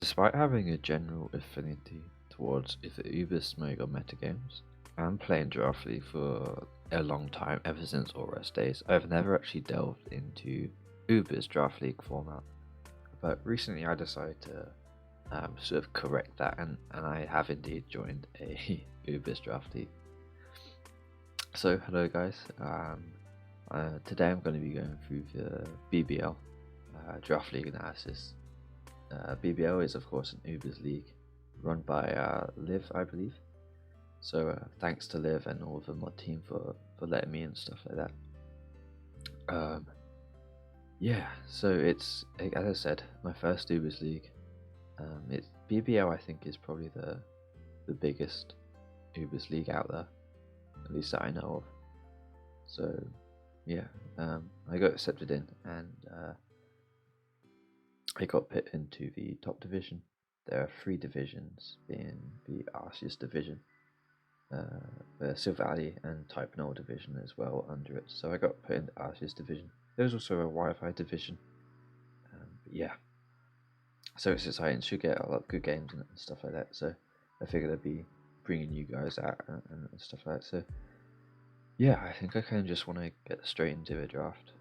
Despite having a general affinity towards either Uber Smoke or metagames, and playing Draft League for a long time, ever since Aurus days, I've never actually delved into Uber's Draft League format. But recently I decided to sort of correct that, and I have indeed joined a Uber's Draft League. So hello guys, today I'm going to be going through the BBL Draft League analysis. BBL is of course an Uber's league run by Liv, I believe. So thanks to Liv and all of the mod team for letting me in and stuff like that. Yeah, so it's, as I said, my first Uber's league. It's BBL, I think, is probably the biggest Uber's league out there, at least that I know of. So yeah, I got accepted in, and I got put into the top division. There are 3 divisions, being the Arceus division, the Silver Valley and Type Null division as well under it. So I got put in the Arceus division. There's also a Wi-Fi division. But yeah, so it's exciting. Should get a lot of good games and stuff like that. So I figured I'd be bringing you guys out and stuff like that. So yeah, I think I kind of just want to get straight into a draft.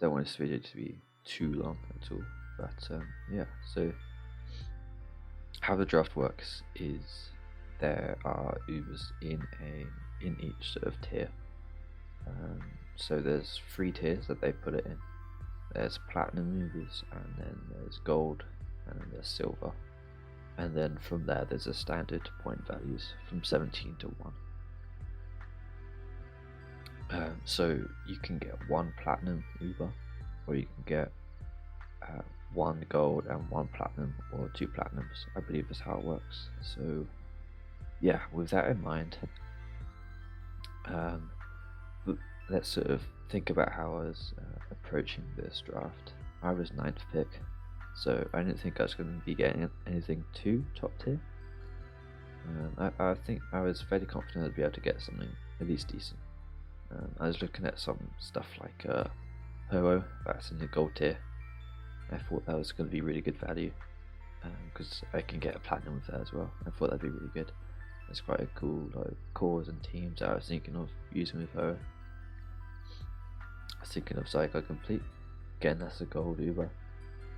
Don't want this video to be too long at all, but yeah, so how the draft works is there are Ubers in each sort of tier. So there's 3 tiers that they put it in. There's platinum Ubers, and then there's gold, and then there's silver, and then from there there's a standard point values from 17 to 1. So you can get 1 platinum Uber, or you can get 1 gold and 1 platinum, or 2 platinums, I believe is how it works. So yeah, with that in mind, let's sort of think about how I was approaching this draft. I was 9th pick, so I didn't think I was going to be getting anything too top tier. I think I was fairly confident I'd be able to get something at least decent. I was looking at some stuff like Ho-Oh, that's in the gold tier. I thought that was going to be really good value, because I can get a platinum with that as well. I thought that'd be really good. It's quite a cool cores and teams that I was thinking of using with Ho-Oh. I was thinking of Psycho Complete. Again, that's a gold Uber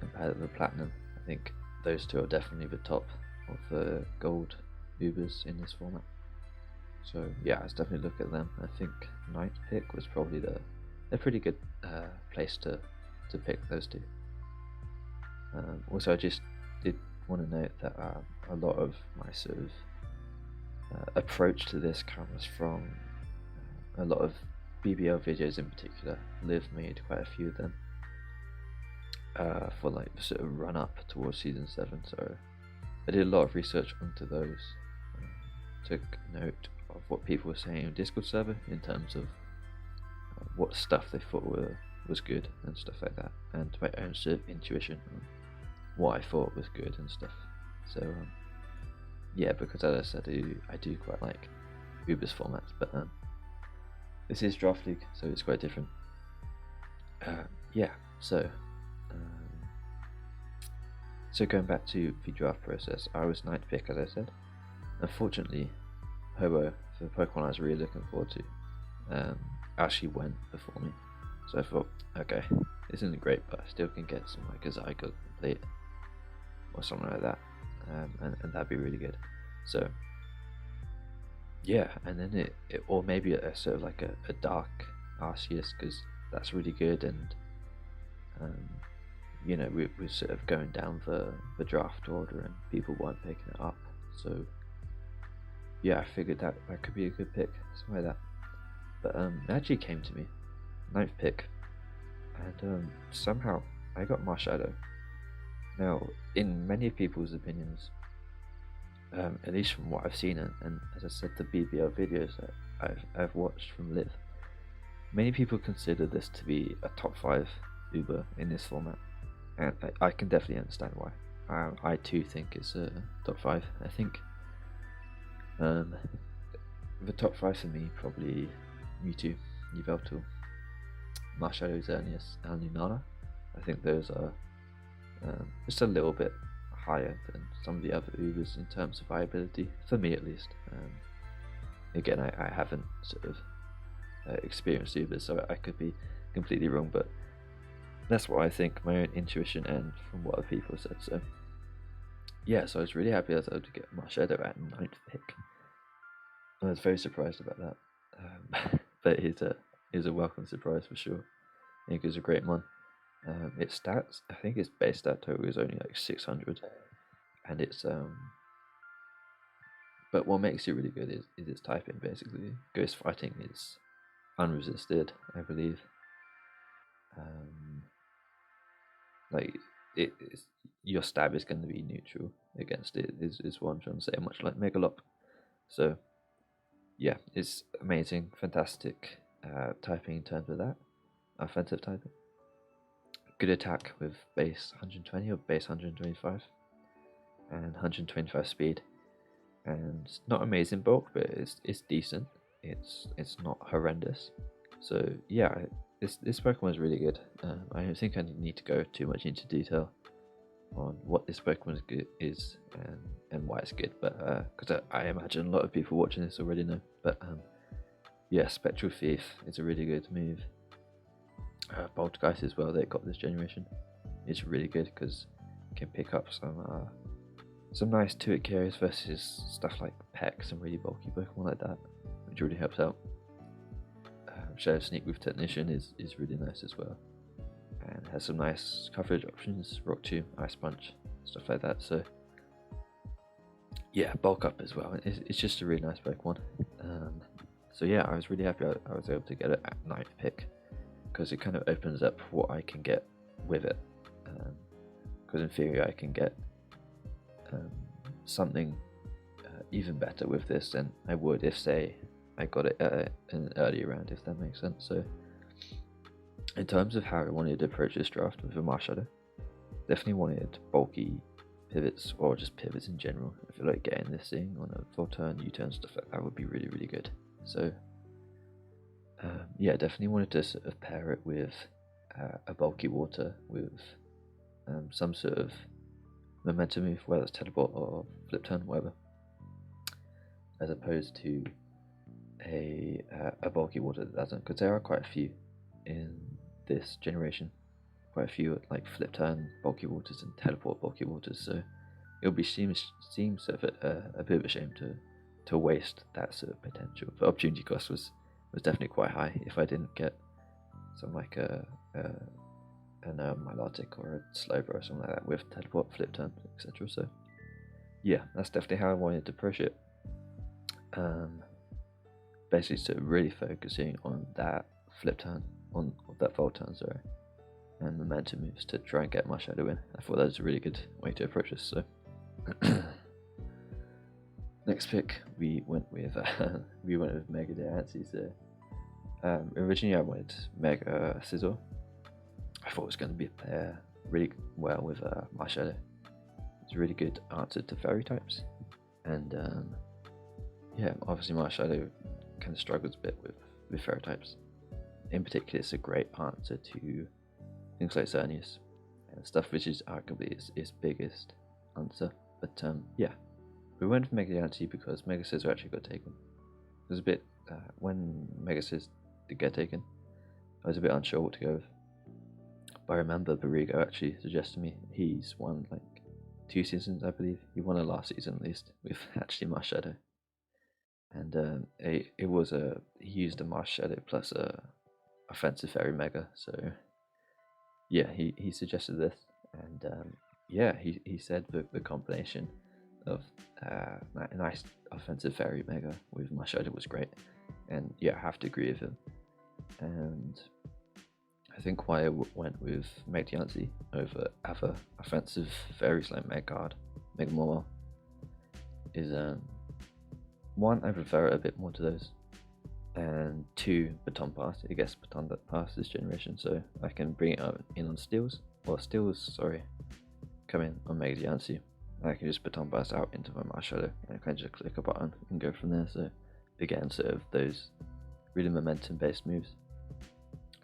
compared to the platinum. I think those 2 are definitely the top of the gold Ubers in this format. So yeah, let's definitely look at them. I think 9th pick was probably a pretty good place to pick those 2. Also, I just did want to note that a lot of my sort of approach to this comes from a lot of BBL videos in particular. Liv made quite a few of them for like the sort of run up towards season 7, so I did a lot of research onto those. Took note of what people were saying on Discord server in terms of what stuff they thought was good and stuff like that, and my own sort of intuition on what I thought was good and stuff. So yeah, because as I said, I do quite like Uber's formats, but this is Draft League, so it's quite different. Yeah, so going back to the draft process, I was 9th pick, as I said. Unfortunately, Ho-Oh, the Pokemon I was really looking forward to, actually went before me. So I thought, okay, this isn't great, but I still can get some like a Zygo Complete or something like that, and that'd be really good. So yeah, and then it or maybe a sort of like a dark Arceus, because that's really good, and you know, we're sort of going down the draft order and people weren't picking it up. So yeah, I figured that could be a good pick, something like that. But it actually came to me, 9th pick, and somehow I got Marshadow. Now, in many people's opinions, at least from what I've seen, and as I said, the BBL videos that I've watched from Liv, many people consider this to be a top 5 Uber in this format, and I can definitely understand why. I too think it's a top 5. I think the top 5 for me, probably Mewtwo, Yveltal, Marshadow, Xerneas, and Lunala. I think those are just a little bit higher than some of the other Ubers in terms of viability, for me at least. Again, I haven't sort of experienced Ubers, so I could be completely wrong, but that's what I think, my own intuition and from what other people said. So yeah, so I was really happy I was able to get Marshadow at 9th pick. I was very surprised about that, but it's a welcome surprise for sure. I think it was a great one. Its stats, I think its base stat total is only like 600, and it's but what makes it really good is its typing. Basically, Ghost Fighting is unresisted, I believe. Like your stab is going to be neutral against it. Is what I'm trying to say. Much like Megalop. So yeah, it's amazing, fantastic typing in terms of that, offensive typing. Good attack with base 120 or base 125, and 125 speed. And not amazing bulk, but it's decent. It's not horrendous. So yeah, this Pokemon is really good. I don't think I need to go too much into detail on what this Pokemon is and why it's good, but because I imagine a lot of people watching this already know. But yeah, Spectral Thief is a really good move. Poltergeist as well, they got this generation. It's really good because you can pick up some nice 2-hit carries versus stuff like Peck, some really bulky Pokemon like that, which really helps out. Shadow Sneak with Technician is really nice as well, and has some nice coverage options, Rock Tomb, Ice Punch, stuff like that. So yeah, bulk up as well. It's just a really nice Pokemon. So yeah, I was really happy I was able to get it at 9th pick, because it kind of opens up what I can get with it. Because in theory I can get something even better with this than I would if, say, I got it in an earlier round, if that makes sense. So in terms of how I wanted to approach this draft with a Marshadow, definitely wanted bulky pivots, or just pivots in general. I feel like getting this thing on a full turn, U-turn, stuff like that would be really, really good. So yeah, definitely wanted to sort of pair it with a bulky water with some sort of momentum move, whether it's teleport or flip turn, whatever, as opposed to a bulky water that doesn't, because there are quite a few in this generation, quite a few like flip turn bulky waters and teleport bulky waters. So it'll seems sort of a bit of a shame to waste that sort of potential. The opportunity cost was definitely quite high if I didn't get something like a Milotic or a Slowbro or something like that with teleport, flip turn, etc. So yeah, that's definitely how I wanted to push it. Basically, so really focusing on that flip turn, on that volt turn, sorry, and momentum moves to try and get my shadow in. I thought that was a really good way to approach this. So next pick, we went with Megadeth. So originally I wanted Mega Scizor. I thought it was going to be a pair really well with Marshadow. It's a really good answer to fairy types, and yeah, obviously Marshadow kind of struggles a bit with fairy types. In particular, it's a great answer to things like Xerneas and stuff, which is arguably its biggest answer. But yeah, we went for Mega Yanti because Mega Scizor actually got taken. It was a bit when Mega Scizor did get taken, I was a bit unsure what to go with. But I remember Barigo actually suggested me. He's won like 2 seasons, I believe. He won it last season at least with actually Marshadow, and it was he used a Marshadow plus a offensive fairy Mega. So yeah, he suggested this, and yeah, he said the combination of a nice offensive fairy Mega with Marshadow was great, and yeah, I have to agree with him. And I think why I went with Megadeth over other offensive fairies like Megguard, Megamore, is one, I prefer it a bit more to those, and 2, Baton Pass. It gets Baton Pass this generation, so I can bring it up in on Steels, come in on Megadeth, and I can just Baton Pass out into my Marshadow, and I can just click a button and go from there. So again, sort of those really momentum based moves,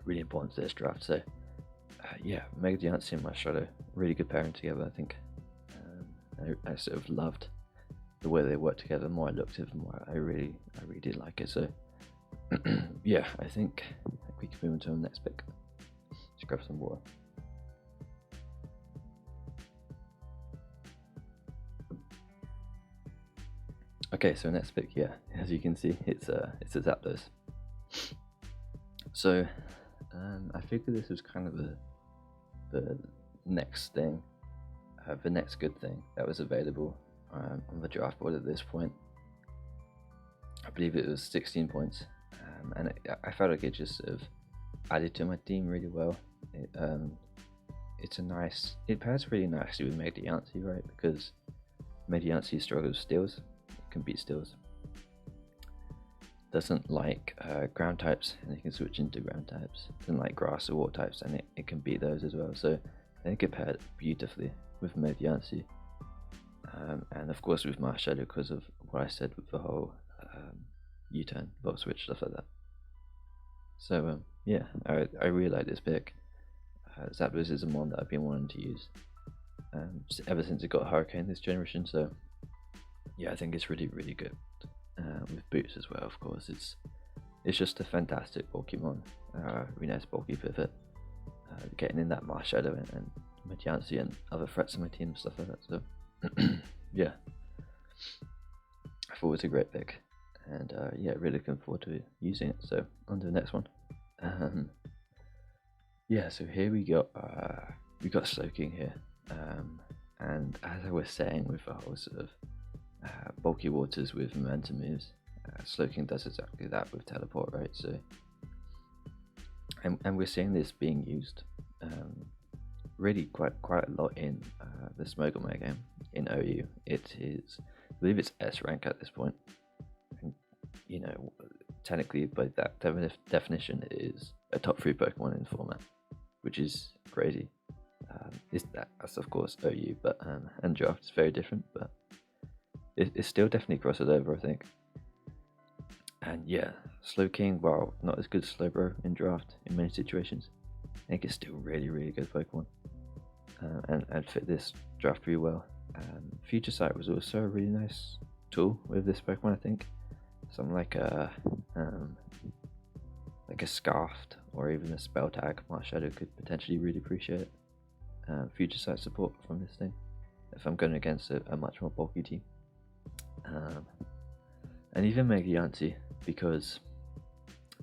really important to this draft. So yeah, Megadeth and Marshadow, really good pairing together, I think. I sort of loved the way they worked together. The more I looked at them, the more I really did like it. So yeah, I think we can move on to the next pick. Just grab some water. Okay, so next pick, yeah, as you can see, it's a Zapdos. So I figured this was kind of the next thing, the next good thing that was available on the draft board at this point. I believe it was 16 points, and I felt like it just sort of added to my team really well. It pairs really nicely with Megadeth, right? Because Megadeth struggles with steals, can beat steals. Doesn't like ground types, and it can switch into ground types. Doesn't like grass or water types, and it can beat those as well. So I think it paired beautifully with Megadeth. And of course with Marshadow, because of what I said with the whole U-turn, Volt Switch, stuff like that. So yeah, I really like this pick. Zapdos is a mon that I've been wanting to use ever since it got Hurricane this generation. So yeah, I think it's really good. With boots as well, of course. It's just a fantastic bulky mon. Really nice bulky pivot. Getting in that Marshadow and Megadeth and other threats in my team and stuff like that. So yeah, I thought it was a great pick, and yeah, really looking forward to using it. So on to the next one. Yeah, so here we got Slowking here, and as I was saying with the whole sort of bulky waters with momentum moves, Slowking does exactly that with teleport, right? So and we're seeing this being used really quite a lot in the Smogon Mega game in OU. It is, I believe it's S rank at this point, and you know, technically by that definition it is a top 3 Pokemon in the format, which is crazy. That's of course OU, but and draft is very different, but it still definitely crosses over, I think. And yeah, Slowking, while not as good as Slowbro in draft in many situations, I think it's still really good Pokemon, and fit this draft pretty well. Future Sight was also a really nice tool with this Pokemon, I think. Something like a Scarfed or even a Spell Tag Marshadow could potentially really appreciate it. Future Sight support from this thing if I'm going against a much more bulky team. And even Megadeth, because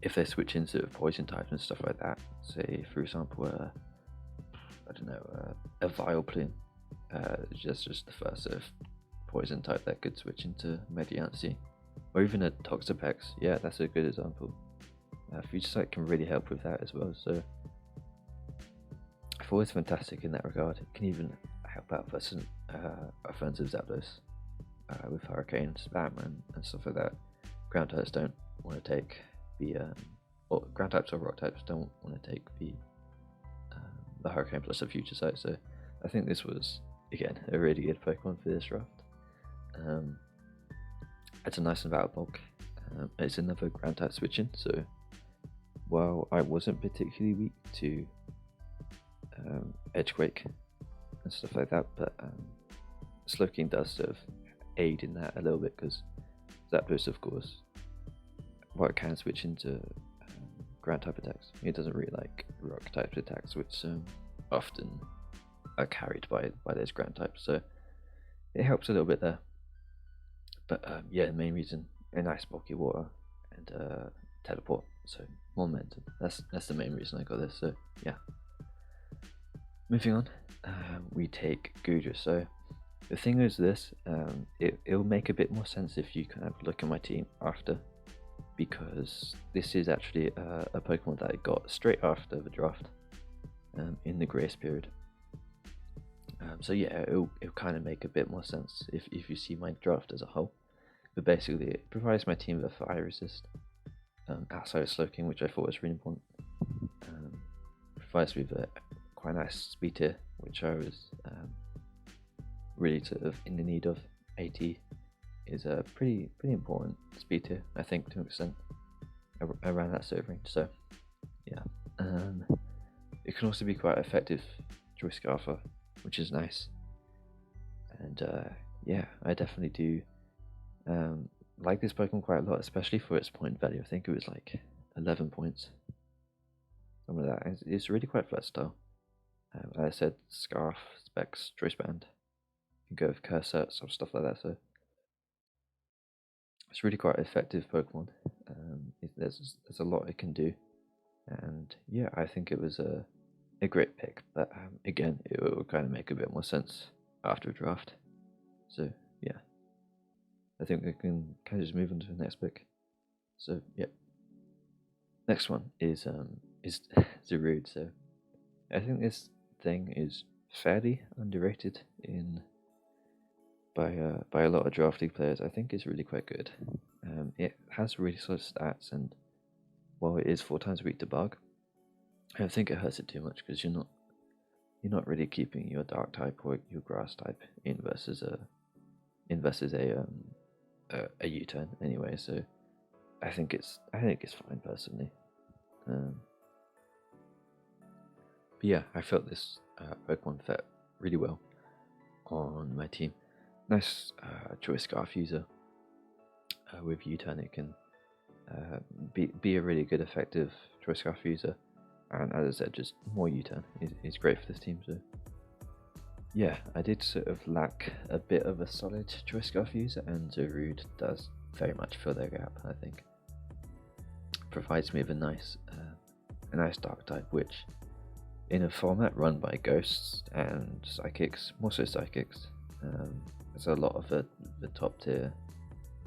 if they switch into poison types and stuff like that, say for example I don't know, a Vileplume, just the first sort of poison type that could switch into Megadeth, or even a Toxapex, yeah, that's a good example. Future Sight can really help with that as well, so I thought it's fantastic in that regard. It can even help out versus offensive Zapdos with Hurricane spam and stuff like that. Ground types don't want to take the or ground types or rock types don't want to take the Hurricane plus a Future Sight. So I think this was again a really good Pokemon for this draft. It's a nice and battle bulk. It's another ground type switching. So while I wasn't particularly weak to Edgequake and stuff like that, but Slowking does sort of aid in that a little bit, because Zapdos, of course, while it can switch into ground type attacks, it doesn't really like rock type attacks, which often are carried by those ground types, so it helps a little bit there. But yeah, the main reason, a nice bulky water and teleport, so momentum. That's the main reason I got this. So yeah, moving on, we take Goodreads. So the thing is this, it'll make a bit more sense if you kind of look at my team after, because this is actually a Pokemon that I got straight after the draft, in the grace period. So yeah, it'll kind of make a bit more sense if you see my draft as a whole. But basically, it provides my team with a fire resist, outside of Slowking, which I thought was really important. Provides me with a quite nice speed tier, which I was really sort of in the need of. 80 is a pretty important speed tier, I think, to an extent, around that sort of range. So yeah, it can also be quite effective Joy Scarfer, which is nice. And yeah, I definitely do like this Pokemon quite a lot, especially for its point value. I think it was like 11 points, something like that. It's really quite versatile. As I said, Scarf, Specs, Choice Band, you can go with Curse Sets or stuff like that. So it's really quite effective Pokemon. There's a lot it can do, and yeah, I think it was a great pick. But again, it will kind of make a bit more sense after a draft. So yeah, I think we can kind of just move on to the next pick. So yeah, next one is Zarude. So I think this thing is fairly underrated by a lot of draft league players. I think it's really quite good. It has really solid stats, and while it is 4 times weak to bug, I don't think it hurts it too much because you're not really keeping your dark type or your grass type in versus a U-turn anyway. So I think it's fine personally. But yeah, I felt this Pokemon fit really well on my team. Nice Choice Scarf user. With U-turn, it can be a really good, effective Choice Scarf user. And as I said, just more U-turn is great for this team. So yeah, I did sort of lack a bit of a solid Choice Scarf user, and Zarude does very much fill their gap. I think provides me with a nice dark type, which in a format run by ghosts and psychics, more so psychics, there's a lot of the top tier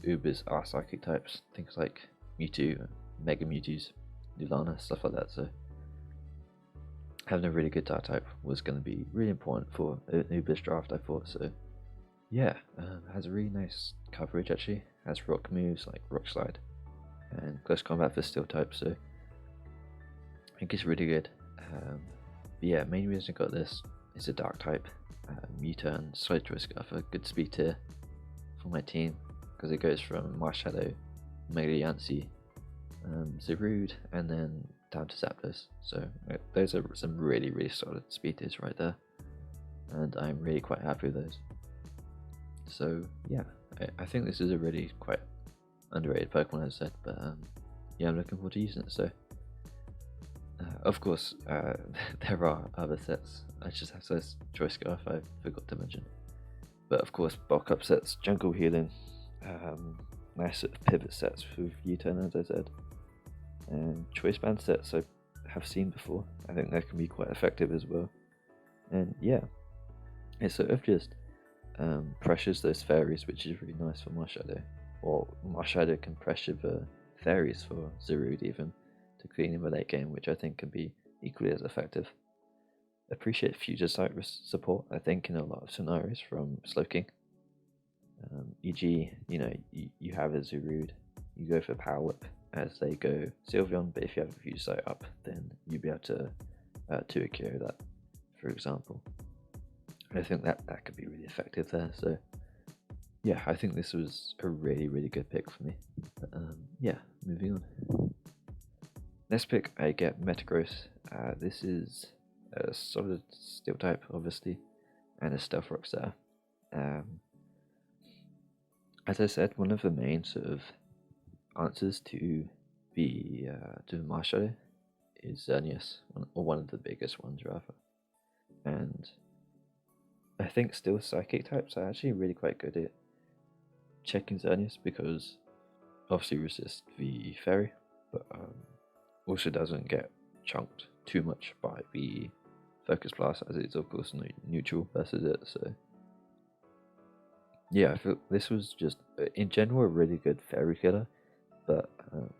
Ubers are psychic types, things like Mewtwo, Mega Mewtwo's, Lulana, stuff like that. So having a really good dark type was going to be really important for an Ubers draft, I thought. So yeah, has a really nice coverage actually, has rock moves like Rock Slide and close combat for steel type, so I think it's really good. But yeah, main reason I got this is a dark type, U-turn, Solid Choice Scarf, a good speed tier for my team, because it goes from Marshadow, Mega Yancy, Zarude, and then down to Zapdos. So those are some really solid speed tiers right there, and I'm really quite happy with those. So yeah, I think this is a really quite underrated Pokemon, as I said, but yeah, I'm looking forward to using it. So of course, there are other sets. I just have those Choice Scarf I forgot to mention, but of course, bulk up sets, Jungle Healing, nice sort of pivot sets with U-turn, as I said, and Choice Band sets I have seen before. I think they can be quite effective as well. And yeah, it sort of just pressures those fairies, which is really nice for Marshadow. Or Marshadow can pressure the fairies for Zarude even to clean in the late game, which I think can be equally as effective. Appreciate future sight support, I think, in a lot of scenarios from Slowking. E.g., you have a Zarude, you go for Power Whip as they go Sylveon, but if you have a future sight up, then you'll be able to Akio that, for example. I think that could be really effective there. So yeah, I think this was a really good pick for me. But, yeah, moving on. Next pick, I get Metagross. This is a solid steel type, obviously, and a stealth Rosetta. As I said, one of the main sort of answers to the Marshadow is Xerneas, or one of the biggest ones rather. And I think still psychic types are actually really quite good at checking Xerneas, because obviously resist the fairy, but also doesn't get chunked too much by the Focus Blast, as it's of course neutral versus it. So yeah, I feel this was just in general a really good fairy killer, but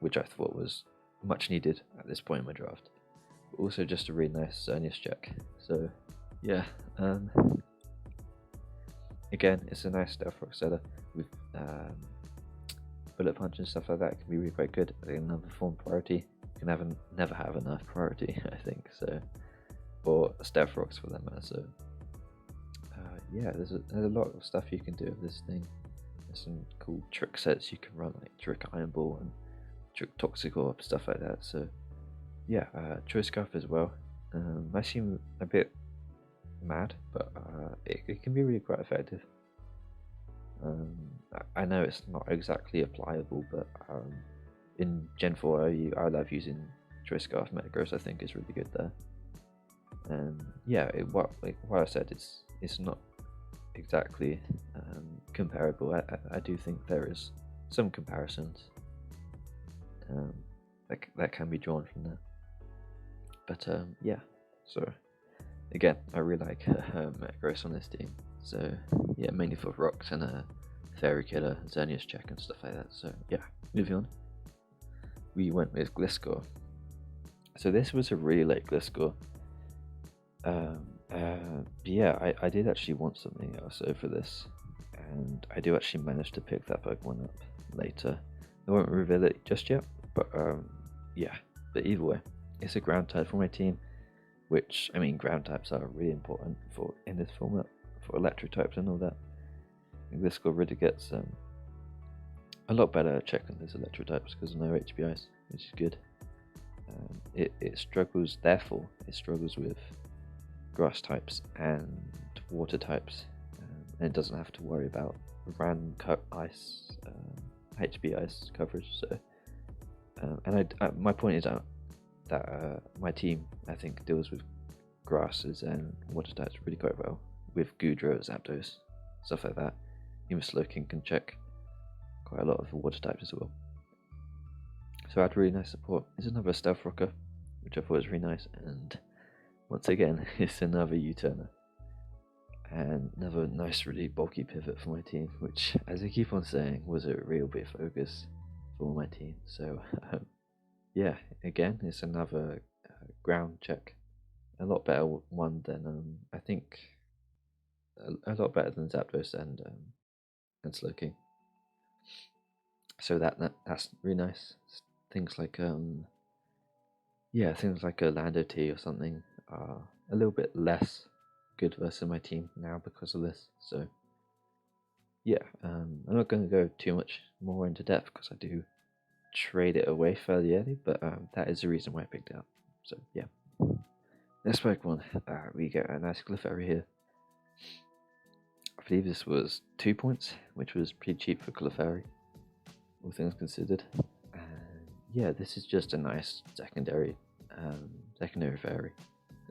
which I thought was much needed at this point in my draft. But also just a really nice Xerneas check. So yeah, again, it's a nice stealth Rosetta with bullet punch and stuff like that. It can be really quite good. Another form priority. You can never have enough priority, I think. So, or stealth rocks for that matter. So yeah, there's a lot of stuff you can do with this thing. There's some cool trick sets you can run, like Trick Iron Ball and Trick Toxic Orb, stuff like that. So yeah, Choice Scarf as well. I seem a bit mad, but it can be really quite effective. I know it's not exactly applicable, but in Gen 4 I love using Choice Scarf. Metagross I think is really good there. And yeah, what I said, it's not exactly comparable. I do think there is some comparisons that can be drawn from there. But yeah, so again, I really like Metagross on this team. So yeah, mainly for rocks and Fairy Killer, Xerneas check and stuff like that. So yeah, moving on. We went with Gliscor. So this was a really late Gliscor. Yeah, I did actually want something else over this, and I do actually manage to pick that Pokemon up later. I won't reveal it just yet, but yeah. But either way, it's a ground type for my team, which, I mean, ground types are really important for in this format for electric types and all that. This score really gets a lot better check on these electric types because of no HBIs, which is good. It struggles, therefore, it struggles with grass types and water types, and it doesn't have to worry about random ice, HB ice coverage. So, and my point is that my team, I think, deals with grasses and water types really quite well with Goodreads, Zapdos, stuff like that. Even Slowking can check quite a lot of the water types as well. So I had really nice support. It's another Stealth Rocker, which I thought was really nice, and once again, it's another U-turner. And another nice, really bulky pivot for my team, which, as I keep on saying, was a real big focus for my team. So, yeah, again, it's another ground check. A lot better one than, I think, a lot better than Zapdos and Slowking. So that's really nice. Things like yeah, things like a Lando T or something are a little bit less good versus my team now because of this. So yeah, I'm not going to go too much more into depth because I do trade it away fairly early, but that is the reason why I picked it up. So yeah, next Pokemon, we get a nice Clefairy here. I believe this was 2 points, which was pretty cheap for Clefairy, all things considered. And yeah, this is just a nice secondary fairy.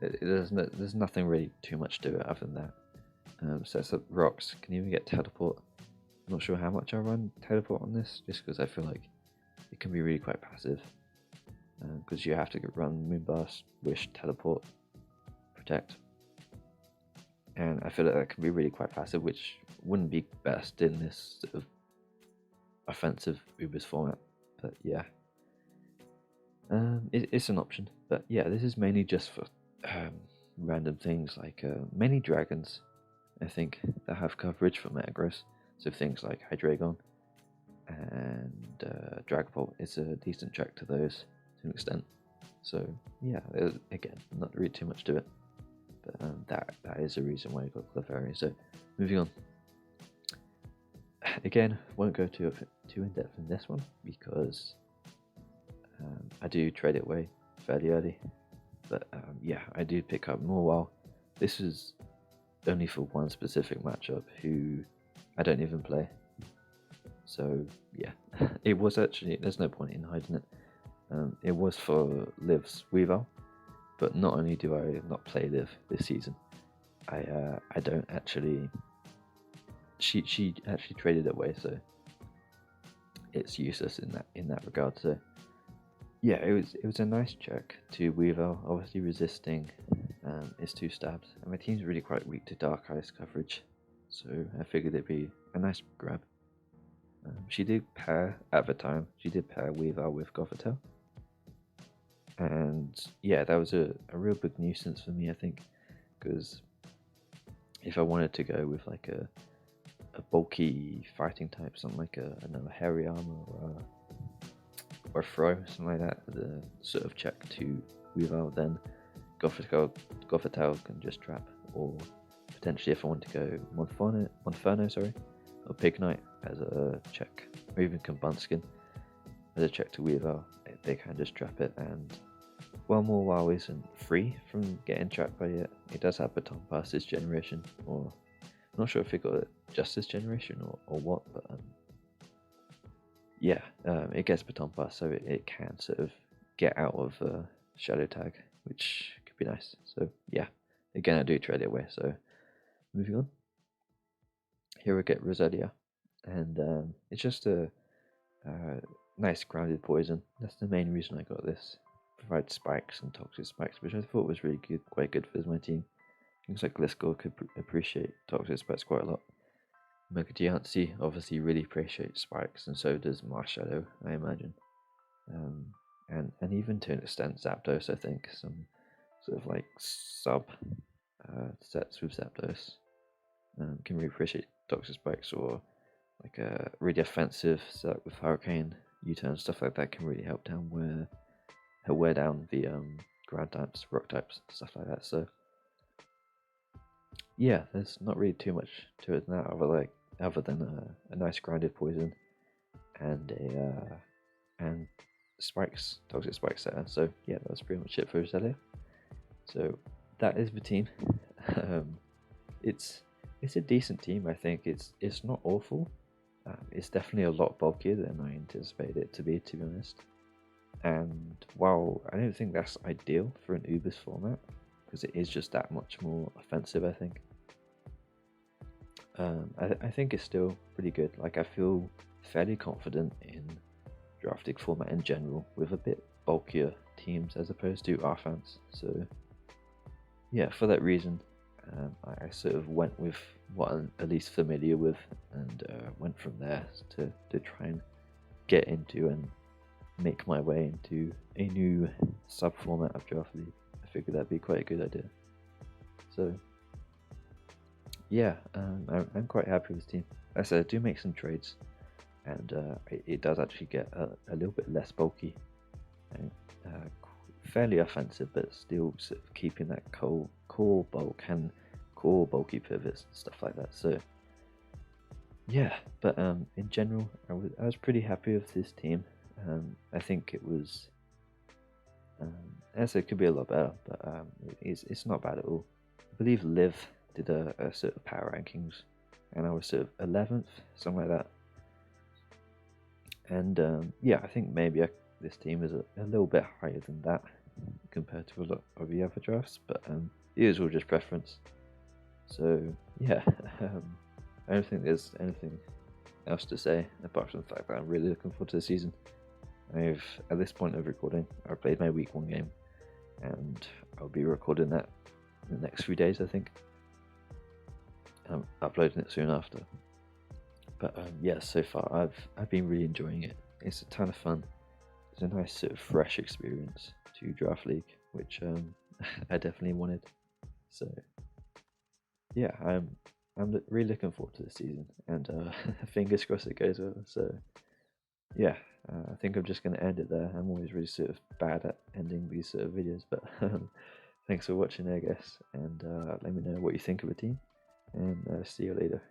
There's nothing really too much to it other than that. Sets up rocks, can even get teleport. I'm not sure how much I run teleport on this, just because I feel like it can be really quite passive. Because you have to run Moonblast, Wish, Teleport, Protect. And I feel like that can be really quite passive, which wouldn't be best in this sort of offensive Ubers format. But yeah, it's an option. But yeah, this is mainly just for random things like many dragons, I think, that have coverage for Metagross. So things like Hydreigon and Dragapult, it's a decent check to those to an extent. So yeah, again, not really too much to it, but that is the reason why I got Clefairy. So moving on. Again, won't go too in depth in this one because I do trade it away fairly early. But yeah, I do pick up Morwell. This is only for one specific matchup who I don't even play. So yeah, it was actually, there's no point in hiding it. It was for Liv's Weavile, but not only do I not play Liv this season, I don't actually. She actually traded it away, so it's useless in that regard. So yeah, it was a nice check to Weavile, obviously resisting its 2 stabs, and my team's really quite weak to Dark Ice coverage, so I figured it'd be a nice grab. She did pair at the time. She did pair Weavile with Gothitelle, and yeah, that was a real big nuisance for me, I think, because if I wanted to go with like a bulky fighting type, something like another Hairy Armor or Throw, something like that, the sort of check to Weavile, then Gothitelle can just trap, or potentially if I want to go Monferno, or Pignite as a check, or even Combunskin as a check to Weavile, they can just trap it. And while Morwell isn't free from getting trapped by it, it does have Baton Pass this generation, or I'm not sure if it got it just this generation or what, but yeah, it gets baton pass, so it can sort of get out of shadow tag, which could be nice. So yeah, again, I do trade it away. So moving on, here we get Rosetta, and it's just a nice grounded poison. That's the main reason I got this. Provides spikes and toxic spikes, which I thought was really good, quite good for my team. Things like Gliscor could appreciate toxic spikes quite a lot. Megadeth obviously really appreciates spikes, and so does Marshadow, I imagine. And even to an extent Zapdos, I think. Some sort of like sub sets with Zapdos can really appreciate toxic spikes, or like a really offensive set with Hurricane, U-turn, stuff like that can really help down wear down the ground types, rock types, stuff like that. So yeah, there's not really too much to it now, other than a nice grounded poison and and spikes, toxic spikes there. So yeah, that's pretty much it for Rosetta. So that is the team. It's a decent team. I think it's not awful. It's definitely a lot bulkier than I anticipated it to be honest. And while I don't think that's ideal for an Ubers format, because it is just that much more offensive, I think. I think it's still pretty good. Like, I feel fairly confident in drafting format in general with a bit bulkier teams as opposed to Arfans. So yeah, for that reason, I sort of went with what I'm at least familiar with, and went from there to try and get into and make my way into a new sub format of Draft League. I figured that'd be quite a good idea. So yeah, I'm quite happy with this team. As I said, I do make some trades, and it does actually get a little bit less bulky, and fairly offensive, but still sort of keeping that core bulk and core bulky pivots and stuff like that. So yeah, but in general, I was pretty happy with this team. I think it was, as I said, it could be a lot better, but it's not bad at all. I believe Liv did a sort of power rankings, and I was sort of 11th, something like that. And yeah, I think maybe this team is a little bit higher than that compared to a lot of the other drafts, but it is all just preference. So yeah, I don't think there's anything else to say apart from the fact that I'm really looking forward to the season. At this point of recording, I've played my week 1 game, and I'll be recording that in the next few days, I think. I'm uploading it soon after. But yeah, so far I've been really enjoying it. It's a ton of fun. It's a nice sort of fresh experience to Draft League, which I definitely wanted. So yeah, I'm really looking forward to the season, and fingers crossed it goes well. So yeah, I think I'm just going to end it there. I'm always really sort of bad at ending these sort of videos, but thanks for watching, I guess, and let me know what you think of the team, and see you later.